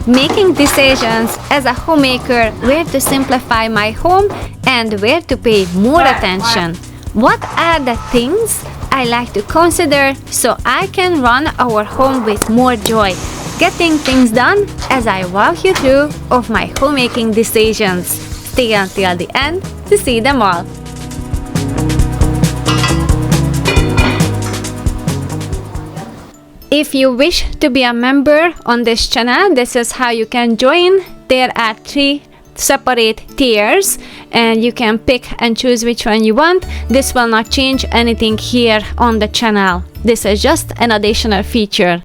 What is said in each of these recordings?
Making decisions as a homemaker, where to simplify my home and where to pay more attention. What are the things I like to consider so I can run our home with more joy? Getting things done as I walk you through of my homemaking decisions. Stay until the end to see them all. If you wish to be a member on this channel, this is how you can join. There are 3 separate tiers and you can pick and choose which one you want. This will not change anything here on the channel. This is just an additional feature.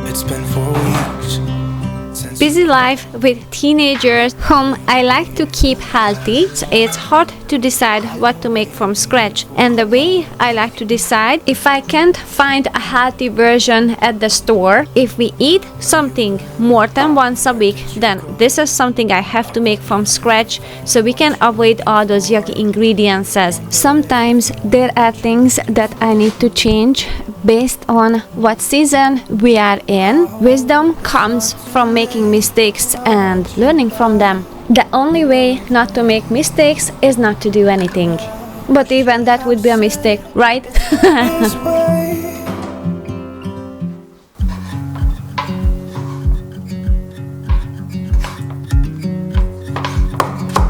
It's been 4 weeks. Busy life with teenagers whom I like to keep healthy. It's hard to decide what to make from scratch, and the way I like to decide, if I can't find a healthy version at the store, if we eat something more than once a week, then this is something I have to make from scratch so we can avoid all those yucky ingredients. Sometimes there are things that I need to change based on what season we are in. Wisdom comes from making mistakes and learning from them. The only way not to make mistakes is not to do anything. But even that would be a mistake, right?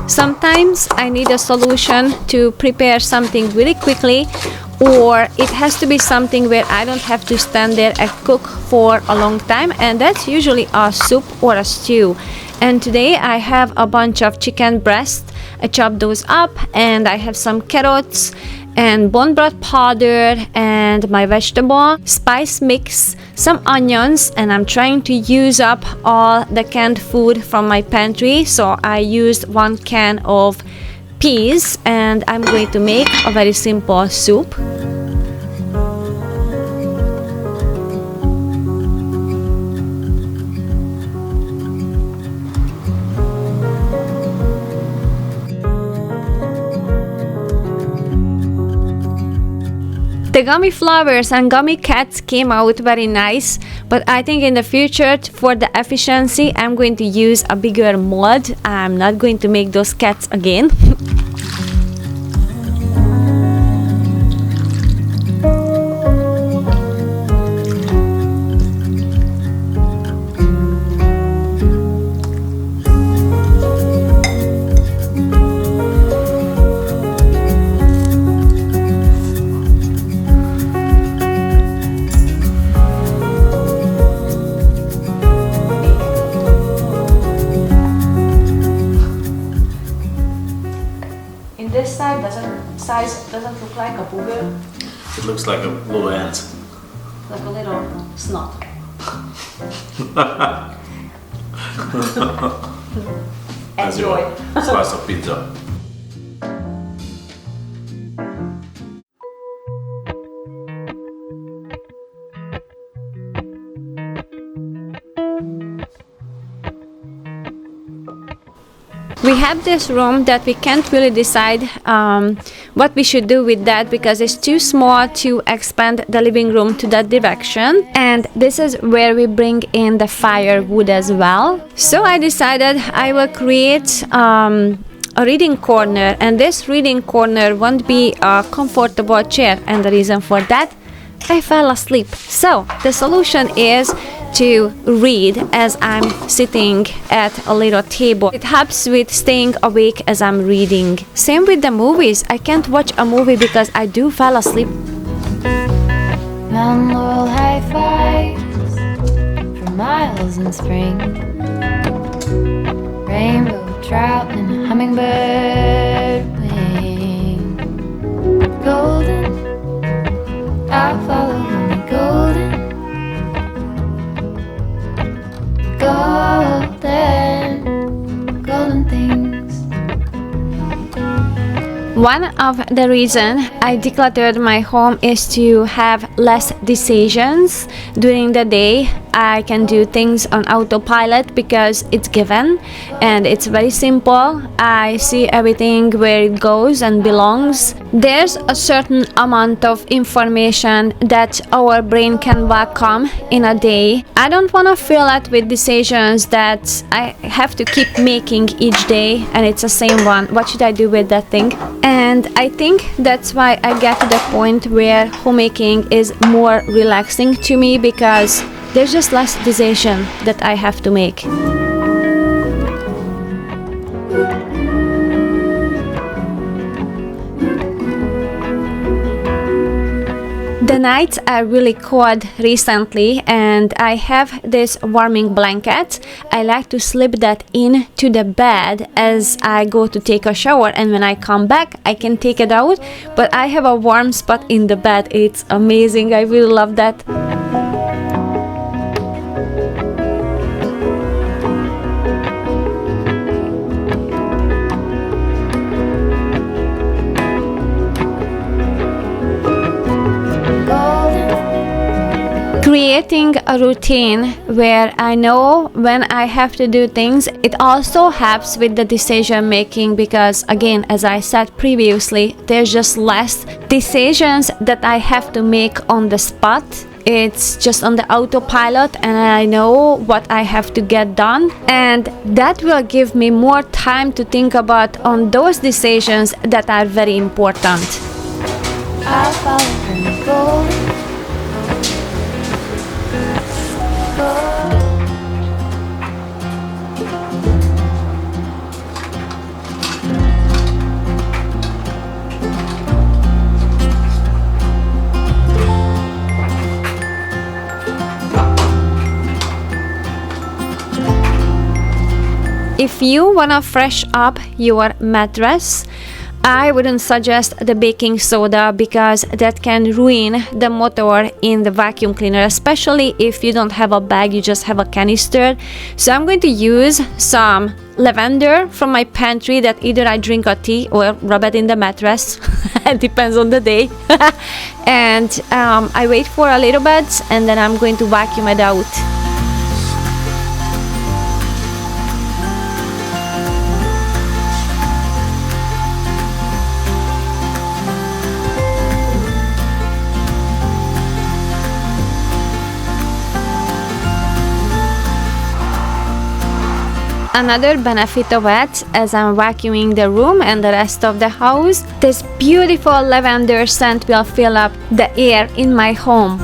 Sometimes I need a solution to prepare something really quickly, or it has to be something where I don't have to stand there and cook for a long time, and that's usually a soup or a stew. And today I have a bunch of chicken breast. I chopped those up, and I have some carrots and bone broth powder and my vegetable spice mix, some onions, and I'm trying to use up all the canned food from my pantry. So I used 1 can of peas, and I'm going to make a very simple soup. The gummy flowers and gummy cats came out very nice, but I think in the future, for the efficiency, I'm going to use a bigger mold. I'm not going to make those cats again. This size doesn't look like a booger. It looks like a little ant. Like a little snot. As your slice of pizza. We have this room that we can't really decide what we should do with that, because it's too small to expand the living room to that direction, and this is where we bring in the firewood as well. So I decided I will create a reading corner, and this reading corner won't be a comfortable chair, and the reason for that, I fell asleep. So the solution is to read as I'm sitting at a little table. It helps with staying awake as I'm reading. Same with the movies. I can't watch a movie because I do fall asleep. Mountain laurel high fives for miles in spring. Rainbow trout and a hummingbird wing. Golden, I'll follow only golden. Golden things. One of the reasons I decluttered my home is to have less decisions during the day. I can do things on autopilot because it's given and it's very simple. I see everything where it goes and belongs. There's a certain amount of information that our brain can welcome in a day. I don't want to fill it with decisions that I have to keep making each day and it's the same one. What should I do with that thing? And I think that's why I get to the point where homemaking is more relaxing to me, because there's just less decision that I have to make. The nights are really cold recently and I have this warming blanket. I like to slip that into the bed as I go to take a shower, and when I come back I can take it out, but I have a warm spot in the bed. It's amazing. I really love that. Creating a routine where I know when I have to do things, it also helps with the decision making, because again, as I said previously, there's just less decisions that I have to make on the spot. It's just on the autopilot and I know what I have to get done, and that will give me more time to think about on those decisions that are very important. I'll follow her gold. If you wanna fresh up your mattress, I wouldn't suggest the baking soda because that can ruin the motor in the vacuum cleaner, especially if you don't have a bag, you just have a canister. So I'm going to use some lavender from my pantry that either I drink a tea or rub it in the mattress. It depends on the day. And I wait for a little bit and then I'm going to vacuum it out. Another benefit of it, as I'm vacuuming the room and the rest of the house, this beautiful lavender scent will fill up the air in my home.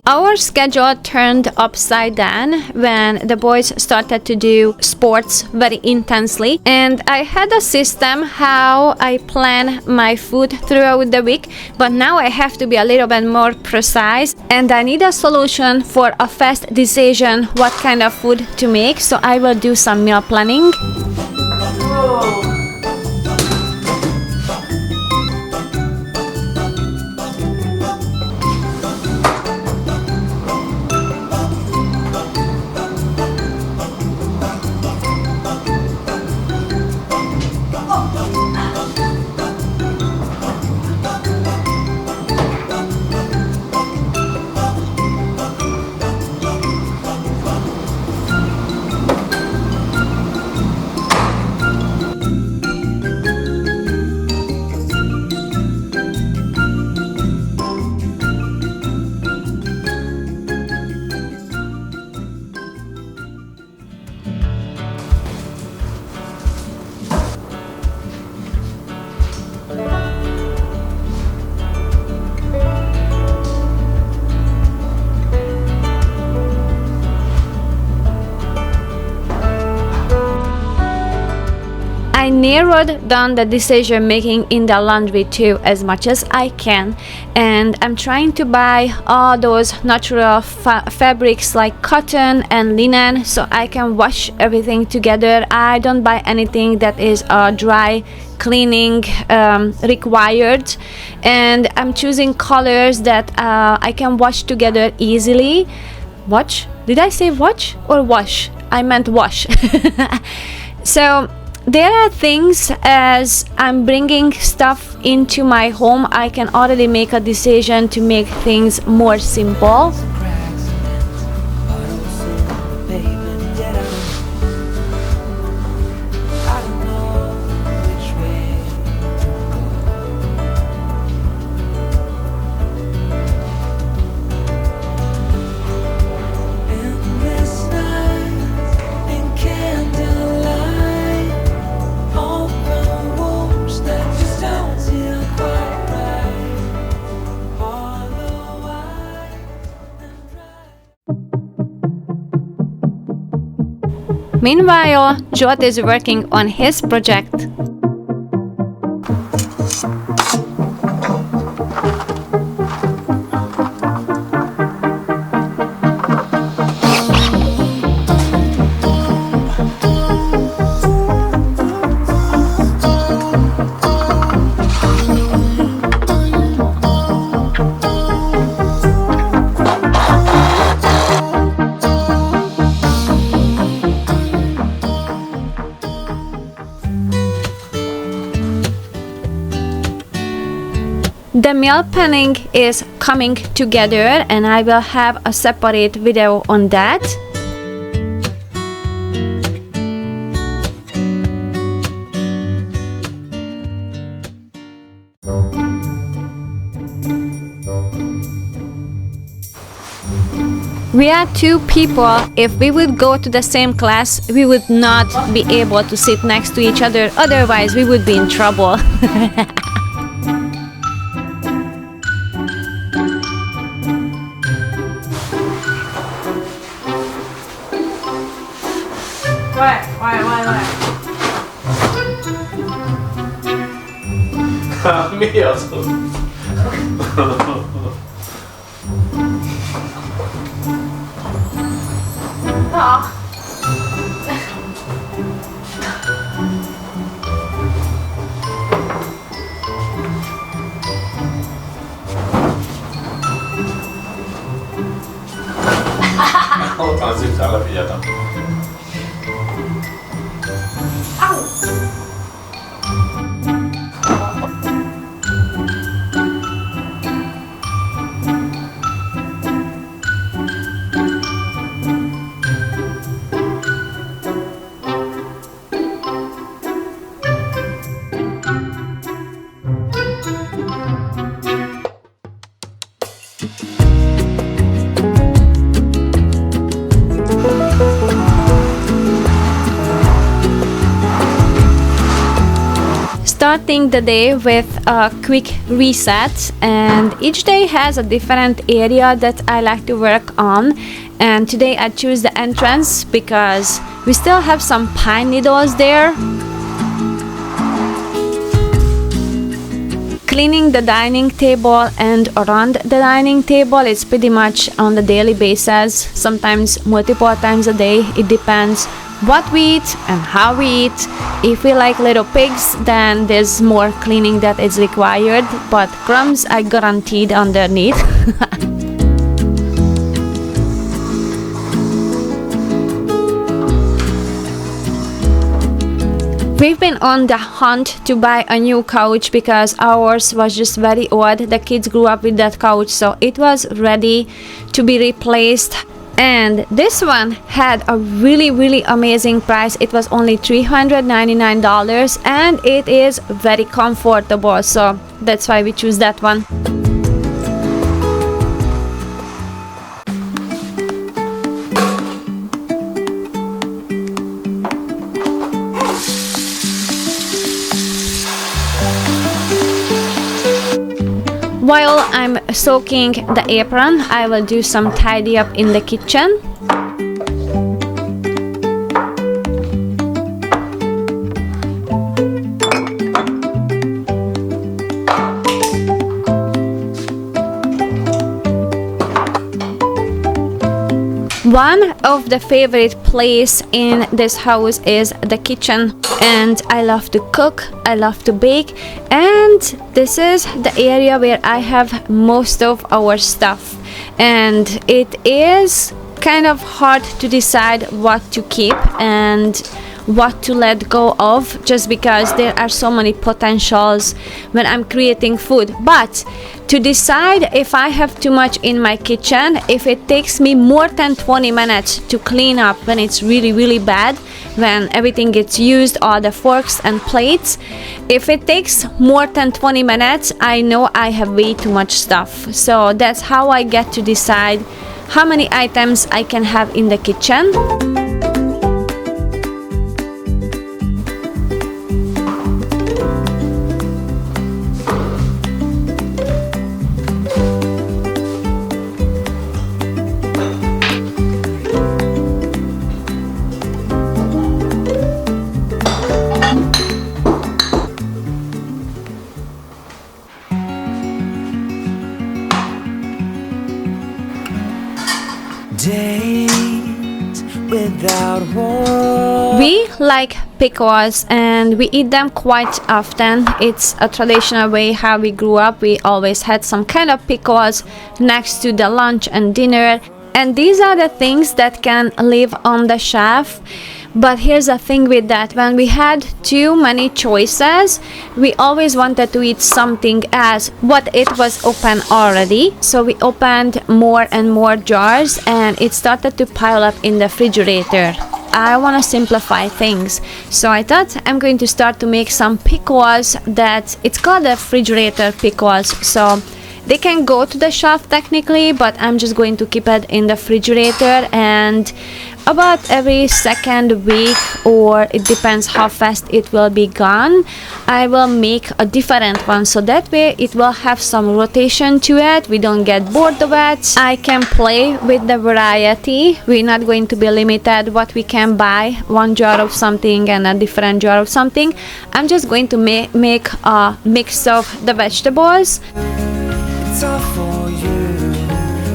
Our schedule turned upside down when the boys started to do sports very intensely, and I had a system how I plan my food throughout the week, but now I have to be a little bit more precise and I need a solution for a fast decision what kind of food to make, so I will do some meal planning. I narrowed down the decision making in the laundry too as much as I can, and I'm trying to buy all those natural fabrics like cotton and linen so I can wash everything together. I don't buy anything that is dry cleaning required, and I'm choosing colors that I can wash together easily. Watch? Did I say watch or wash? I meant wash. So there are things, as I'm bringing stuff into my home, I can already make a decision to make things more simple. Meanwhile, Jot is working on his project. The meal planning is coming together, and I will have a separate video on that. We are two people. If we would go to the same class, we would not be able to sit next to each other. Otherwise, we would be in trouble. Me also. Otan sipsää läpi jätä. Starting the day with a quick reset, and each day has a different area that I like to work on, and today I choose the entrance because we still have some pine needles there. Cleaning the dining table and around the dining table is pretty much on the daily basis, sometimes multiple times a day. It depends what we eat and how we eat. If we like little pigs, then there's more cleaning that is required, but crumbs are guaranteed underneath. We've been on the hunt to buy a new couch because ours was just very old. The kids grew up with that couch, so it was ready to be replaced. And this one had a really amazing price. It was only $399 and it is very comfortable, so that's why we choose that one. While I'm soaking the apron, I will do some tidy up in the kitchen. One of the favorite place in this house is the kitchen, and I love to cook, I love to bake, and this is the area where I have most of our stuff, and it is kind of hard to decide what to keep and what to let go of, just because there are so many potentials when I'm creating food. But to decide if I have too much in my kitchen, if it takes me more than 20 minutes to clean up when it's really, really bad, when everything gets used, all the forks and plates, if it takes more than 20 minutes, I know I have way too much stuff. So that's how I get to decide how many items I can have in the kitchen. Days without war. We like pickles and we eat them quite often. It's a traditional way how we grew up. We always had some kind of pickles next to the lunch and dinner. And these are the things that can live on the shelf. But here's the thing with that, when we had too many choices, we always wanted to eat something else, but it was open already. So we opened more and more jars and it started to pile up in the refrigerator. I want to simplify things, so I thought I'm going to start to make some pickles that it's called the refrigerator pickles. So they can go to the shelf technically, but I'm just going to keep it in the refrigerator, and about every second week, or it depends how fast it will be gone, I will make a different one, so that way it will have some rotation to it. We don't get bored of it. I can play with the variety. We're not going to be limited what we can buy, one jar of something and a different jar of something. I'm just going to make a mix of the vegetables. It's all for you.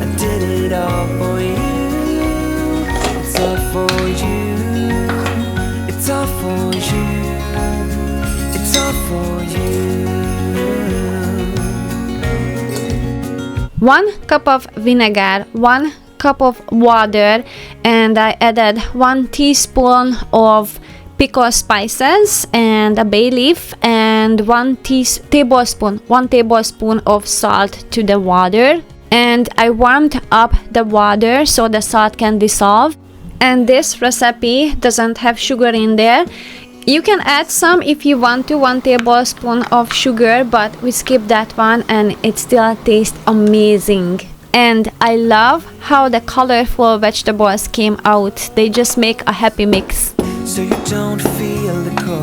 I did it all for you. It's all for you. It's all for you. It's all for you. 1 cup of vinegar, 1 cup of water, and I added 1 teaspoon of pickle spices and a bay leaf, and 1 tablespoon of salt to the water. And I warmed up the water so the salt can dissolve. And this recipe doesn't have sugar in there. You can add some if you want to, 1 tablespoon of sugar, but we skip that one and it still tastes amazing. And I love how the colorful vegetables came out. They just make a happy mix. So you don't feel the cold,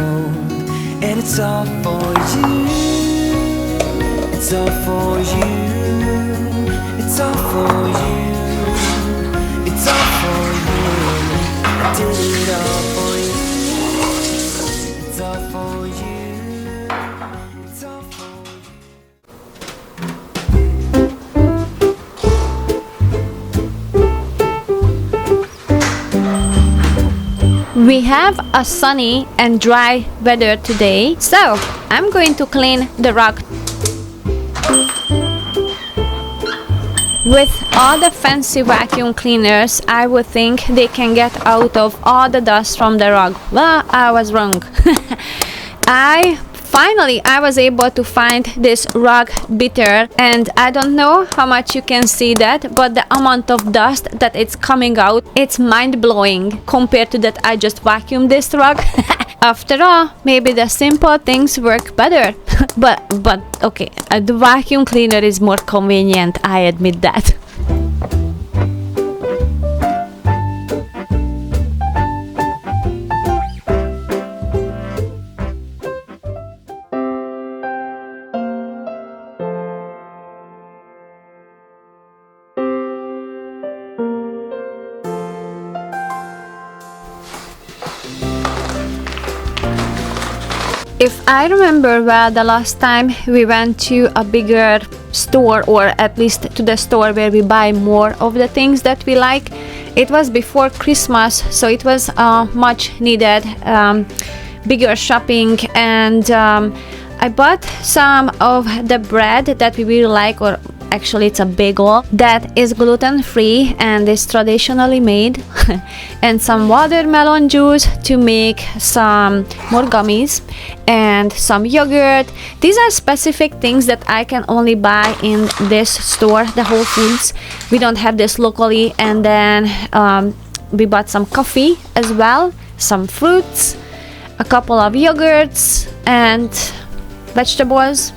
and it's all for you. It's all for you. It's all for you. It's all for you. I did it all for you. It's all for you. It's all for you. We have a sunny and dry weather today, so I'm going to clean the rug. With all the fancy vacuum cleaners, I would think they can get out of all the dust from the rug. Well, I was wrong. Finally, I was able to find this rug beater, and I don't know how much you can see that, but the amount of dust that it's coming out, it's mind-blowing compared to that I just vacuumed this rug. After all, maybe the simple things work better. but okay, the vacuum cleaner is more convenient, I admit that. If I remember well, the last time we went to a bigger store, or at least to the store where we buy more of the things that we like, it was before Christmas, so it was much needed bigger shopping, and I bought some of the bread that we really like, or Actually, it's a bagel that is gluten-free and is traditionally made. And some watermelon juice to make some more gummies, and some yogurt. These are specific things that I can only buy in this store, the Whole Foods. We don't have this locally. And then we bought some coffee as well, some fruits, a couple of yogurts, and vegetables.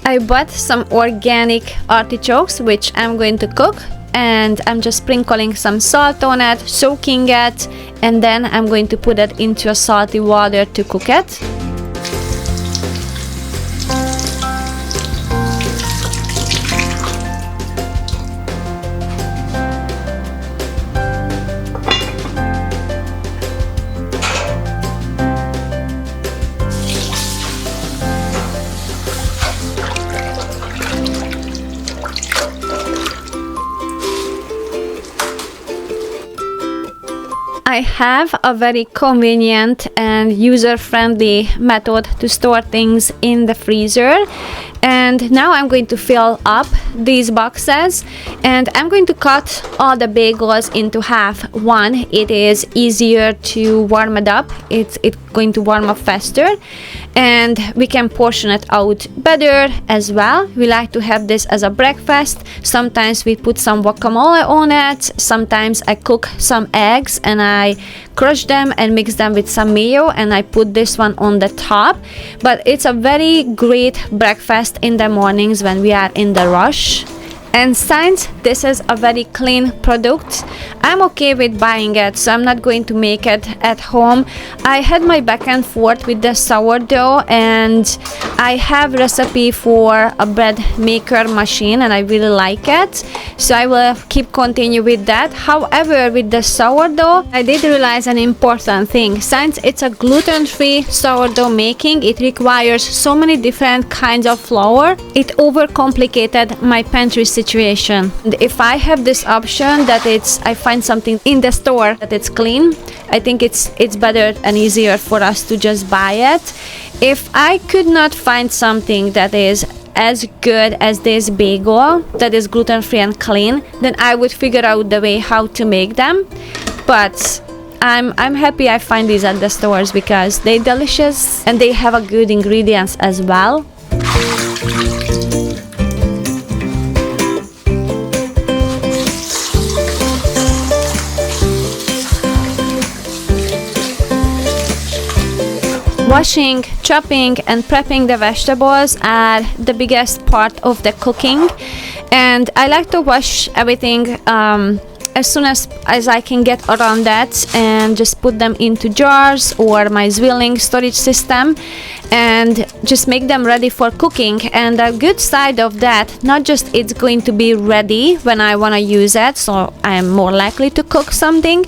I bought some organic artichokes, which I'm going to cook, and I'm just sprinkling some salt on it, soaking it, and then I'm going to put it into a salty water to cook it. I have a very convenient and user-friendly method to store things in the freezer. And now I'm going to fill up these boxes, and I'm going to cut all the bagels into half. One, it is easier to warm it up. It's going to warm up faster, and we can portion it out better as well. We like to have this as a breakfast. Sometimes we put some guacamole on it. Sometimes I cook some eggs and I crush them and mix them with some mayo, and I put this one on the top. But it's a very great breakfast in the mornings when we are in the rush. And since this is a very clean product, I'm okay with buying it, so I'm not going to make it at home. I had my back and forth with the sourdough, and I have recipe for a bread maker machine, and I really like it, so I will continue with that. However, with the sourdough, I did realize an important thing. Since it's a gluten-free sourdough making, it requires so many different kinds of flour. It overcomplicated my pantry situation. And if I have this option that I find something in the store that it's clean, I think it's better and easier for us to just buy it. If I could not find something that is as good as this bagel that is gluten-free and clean, then I would figure out the way how to make them. But I'm happy I find these at the stores because they're delicious and they have a good ingredients as well. Washing, chopping, and prepping the vegetables are the biggest part of the cooking, and I like to wash everything as soon as I can get around that, and just put them into jars or my Zwilling storage system and just make them ready for cooking. And the good side of that, not just it's going to be ready when I want to use it, so I'm more likely to cook something,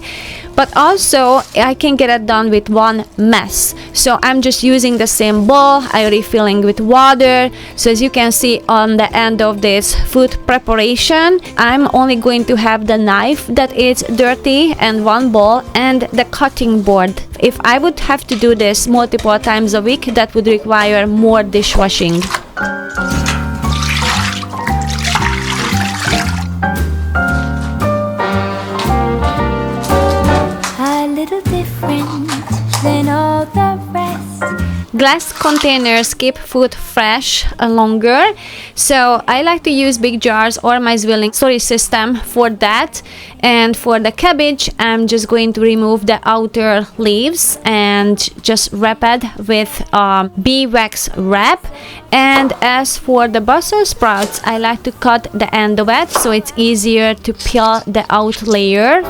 but also I can get it done with one mess. So I'm just using the same bowl, I refilling with water. So as you can see on the end of this food preparation, I'm only going to have the knife that is dirty and one bowl and the cutting board. If I would have to do this multiple times a week, that would require more dishwashing. Than all the rest. Glass containers keep food fresh longer, so I like to use big jars or my Zwilling storage system for that. And for the cabbage, I'm just going to remove the outer leaves and just wrap it with beeswax wrap. And as for the Brussels sprouts, I like to cut the end of it so it's easier to peel the out layer.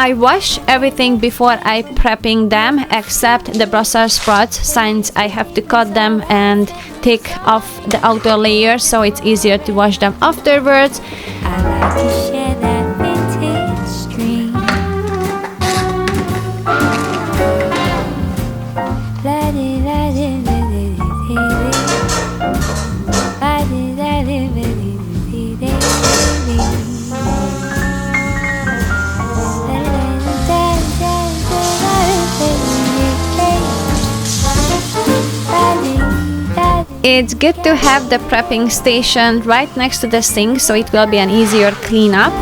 I wash everything before I prepping them except the Brussels sprouts, since I have to cut them and take off the outer layer so it's easier to wash them afterwards. I like to share that vintage stream. It's good to have the prepping station right next to the sink so it will be an easier cleanup.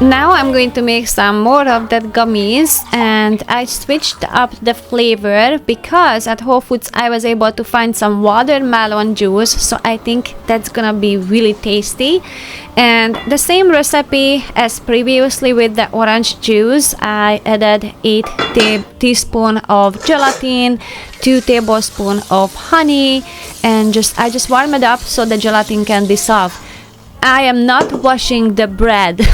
Now I'm going to make some more of that gummies, and I switched up the flavor because at Whole Foods I was able to find some watermelon juice, so I think that's gonna be really tasty. And the same recipe as previously with the orange juice, I added 8 teaspoons of gelatin, 2 tablespoons of honey, and I just warm it up so the gelatin can dissolve. I am not washing the bread.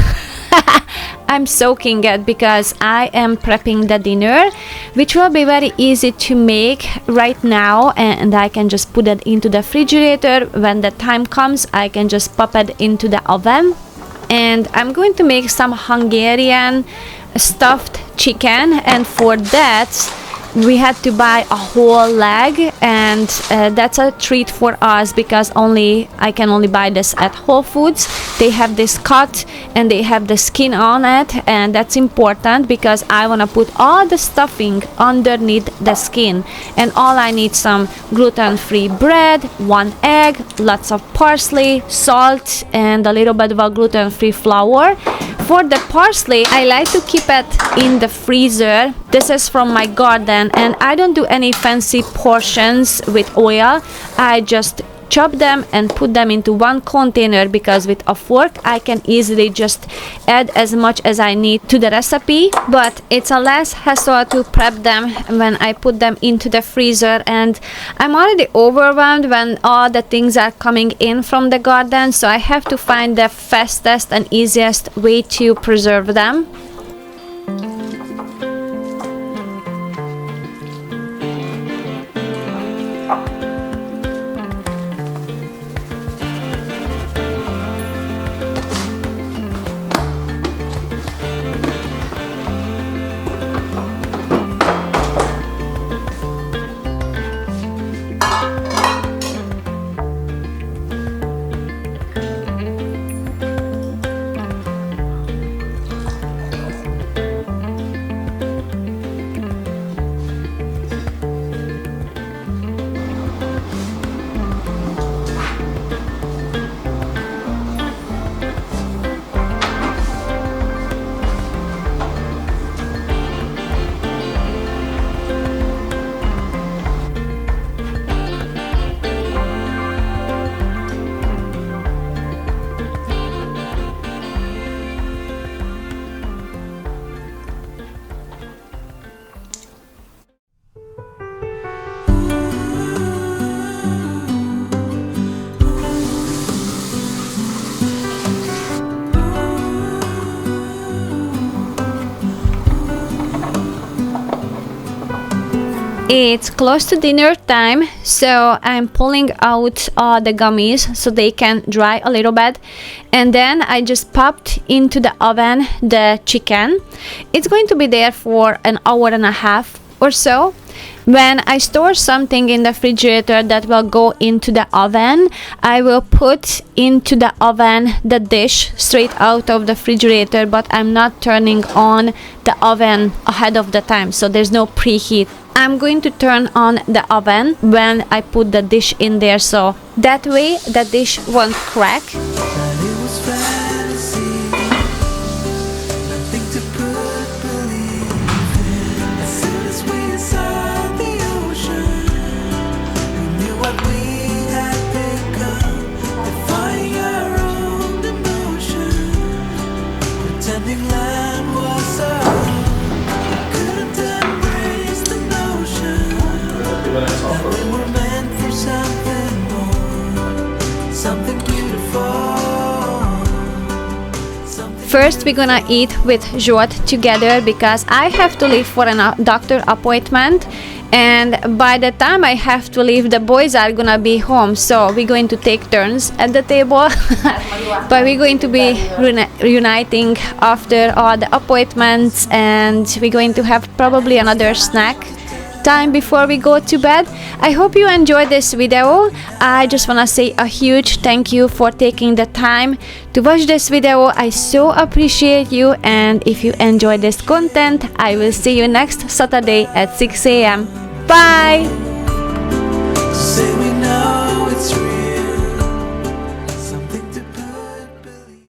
I'm soaking it because I am prepping the dinner, which will be very easy to make right now, and I can just put it into the refrigerator. When the time comes, I can just pop it into the oven. And I'm going to make some Hungarian stuffed chicken, and for that we had to buy a whole leg, and that's a treat for us because I can only buy this at Whole Foods. They have this cut and they have the skin on it, and that's important because I want to put all the stuffing underneath the skin. And all I need some gluten-free bread, 1 egg, lots of parsley, salt, and a little bit of a gluten-free flour. For the parsley, I like to keep it in the freezer. This is from my garden, and I don't do any fancy portions with oil. I just chop them and put them into one container because with a fork I can easily just add as much as I need to the recipe, but it's a less hassle to prep them when I put them into the freezer. And I'm already overwhelmed when all the things are coming in from the garden, so I have to find the fastest and easiest way to preserve them. It's close to dinner time, so I'm pulling out the gummies so they can dry a little bit, and then I just popped into the oven the chicken. It's going to be there for an hour and a half or so. When I store something in the refrigerator that will go into the oven, I will put into the oven the dish straight out of the refrigerator, but I'm not turning on the oven ahead of the time, so there's no preheat. I'm going to turn on the oven when I put the dish in there, so that way the dish won't crack. Something beautiful. First, we're gonna eat with Jot together because I have to leave for a doctor appointment, and by the time I have to leave, the boys are gonna be home, so we're going to take turns at the table. But we're going to be reuniting after all the appointments, and we're going to have probably another snack time before we go to bed. I hope you enjoyed this video. I just want to say a huge thank you for taking the time to watch this video. I so appreciate you, and if you enjoyed this content, I will see you next Saturday at 6 a.m. Bye! Say